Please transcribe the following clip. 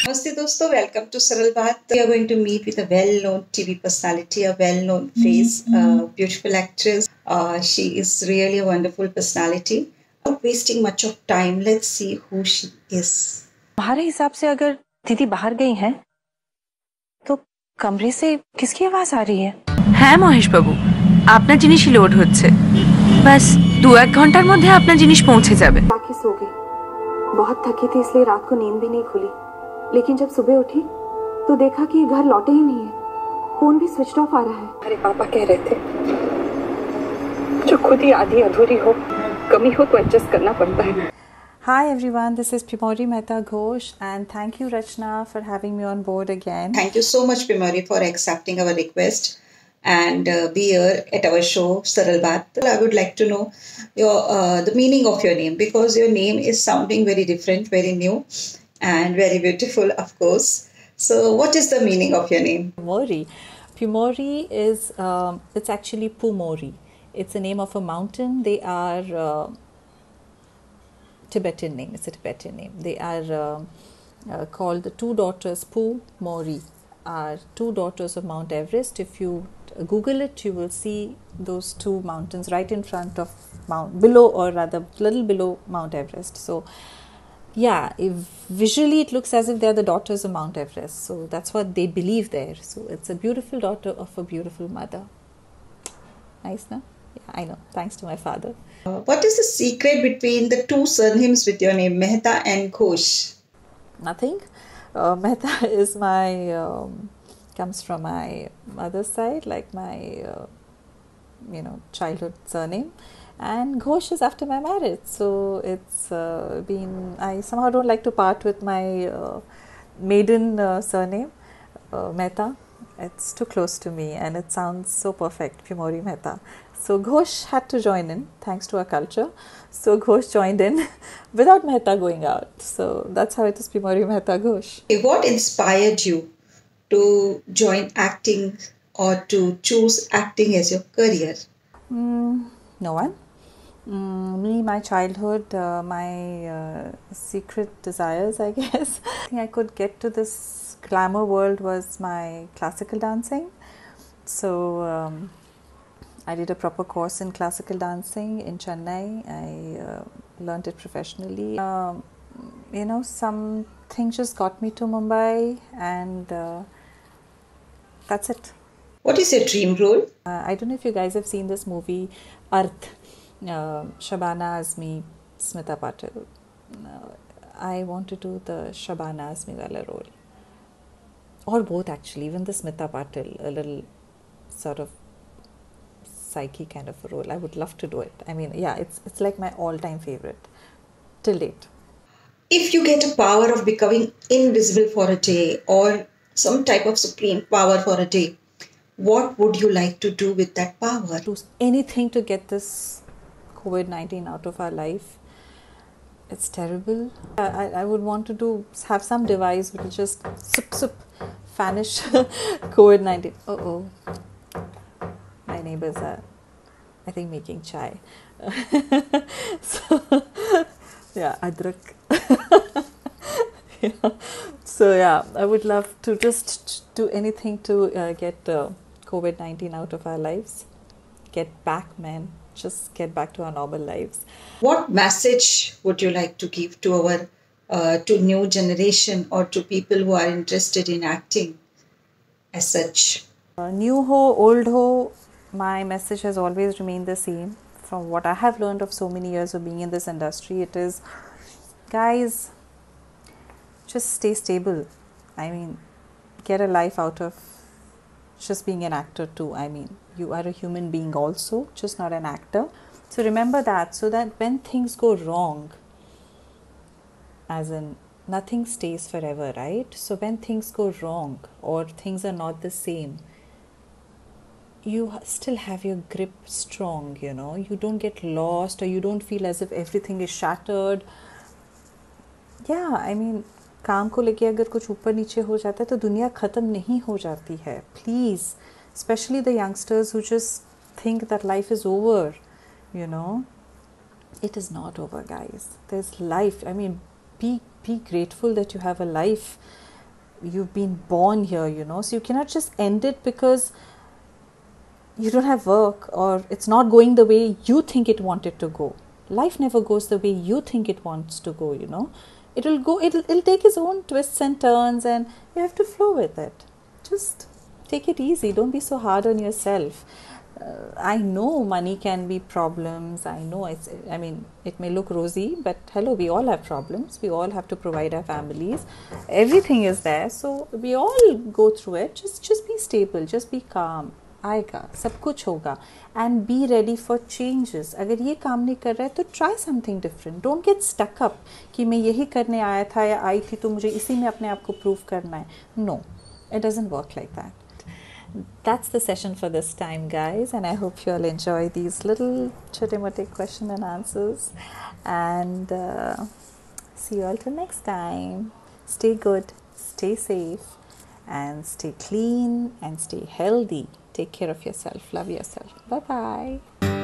Namaste dosto, welcome to Saral Baat. We are going to meet with a well-known TV personality, a well-known face, a beautiful actress. She is really a wonderful personality. Without wasting much of time, let's see who she is. तुम्हारे हिसाब से अगर दीदी बाहर गई हैं, तो कमरे से किसकी आवाज आ रही है? হ্যাঁ মহেশ বাবু, আপনার জিনিসই লোড হচ্ছে। बस 2-1 घंटाর মধ্যে আপনার জিনিস পৌঁছে যাবে। बाकी सो गई। बहुत थकी थी इसलिए रात को नींद भी नहीं खुली। लेकिन जब सुबह उठी तो देखा कि घर लौटे ही नहीं है। फोन भी स्विच ऑफ आ रहा है। अरे पापा कह रहे थे जो खुद ही आधी अधूरी हो, कमी हो तो एडजस्ट करना पड़ता है। Hi everyone, this is Pimori Mehta Ghosh and thank you Rachna for having me on board again. Thank you so much Pimori for accepting our request and be here at our show Saral Baat. I would like to know your the meaning of your name, because your name is sounding very different, very new and very beautiful, of course. So what is the meaning of your name? Pimori. Pimori is it's actually Pumori. It's the name of a mountain. They are Tibetan name. It's a Tibetan name. They are called the two daughters. Pu Mori are two daughters of Mount Everest. If you Google it, you will see those two mountains right in front of below, or rather little below Mount Everest. So yeah, visually it looks as if they are the daughters of Mount Everest. So that's what they believe there. So it's a beautiful daughter of a beautiful mother. Nice, no? Yeah, I know. Thanks to my father. What is the secret between the two surnames with your name, Mehta and Ghosh? Nothing. Mehta is comes from my mother's side, like my childhood surname, and Ghosh is after my marriage. So it's I somehow don't like to part with my maiden surname, Mehta. It's too close to me and it sounds so perfect, Pimori Mehta. So Ghosh had to join in, thanks to our culture. So Ghosh joined in without Mehta going out. So that's how it is, Pimori Mehta Ghosh. What inspired you to join acting or to choose acting as your career? No one. Me, my childhood, my secret desires, I guess. I think I could get to this glamour world was my classical dancing. So I did a proper course in classical dancing in Chennai. I learned it professionally. Something just got me to Mumbai, and that's it. What is your dream role? I don't know if you guys have seen this movie, Arth. Shabana Azmi, Smita Patil. I want to do the Shabana Azmi wala role. Or both actually, even the Smita Patil, a little sort of psyche kind of a role. I would love to do it. I mean, yeah, it's like my all-time favorite till date. If you get a power of becoming invisible for a day, or some type of supreme power for a day, what would you like to do with that power? Do anything to get this COVID-19 out of our life. It's terrible. I would want to have some device which will just vanish COVID-19. My neighbors are, I think, making chai. So, yeah, adrak. Yeah. So yeah, I would love to just do anything to get COVID-19 out of our lives. Get back, man. Just get back to our normal lives. What message would you like to give to our to new generation, or to people who are interested in acting as such? New ho, old ho, my message has always remained the same. From what I have learned of so many years of being in this industry, it is, guys, just stay stable. I mean, get a life out of just being an actor too. I mean, you are a human being also, just not an actor. So remember that, so that when things go wrong, as in nothing stays forever, right? So when things go wrong or things are not the same, you still have your grip strong, you don't get lost, or you don't feel as if everything is shattered. Yeah, I mean, काम को लेके अगर कुछ ऊपर नीचे हो जाता है तो दुनिया ख़त्म नहीं हो जाती है. Please, especially the youngsters who just think that life is over, it is not over, guys. There's life. I mean, be grateful that you have a life. You've been born here, you know, so you cannot just end it because you don't have work or it's not going the way you think it wanted to go. Life never goes the way you think it wants to go, you know. It'll take its own twists and turns, and you have to flow with it. Just take it easy. Don't be so hard on yourself. I know money can be problems. I know it may look rosy, but hello, we all have problems. We all have to provide our families. Everything is there, so we all go through it. Just be stable. Just be calm. आएगा, सब कुछ होगा. And be ready for changes. अगर ये काम नहीं कर रहा है तो try something different. Don't get stuck up कि मैं यही करने आया था या आई थी तो मुझे इसी में अपने आप को prove करना है. No, it doesn't work like that. That's the session for this time, guys, and I hope you all enjoy these little chote-mote question and answers, and see you all till next time. Stay good, stay safe, and stay clean and stay healthy. Take care of yourself. Love yourself. Bye bye.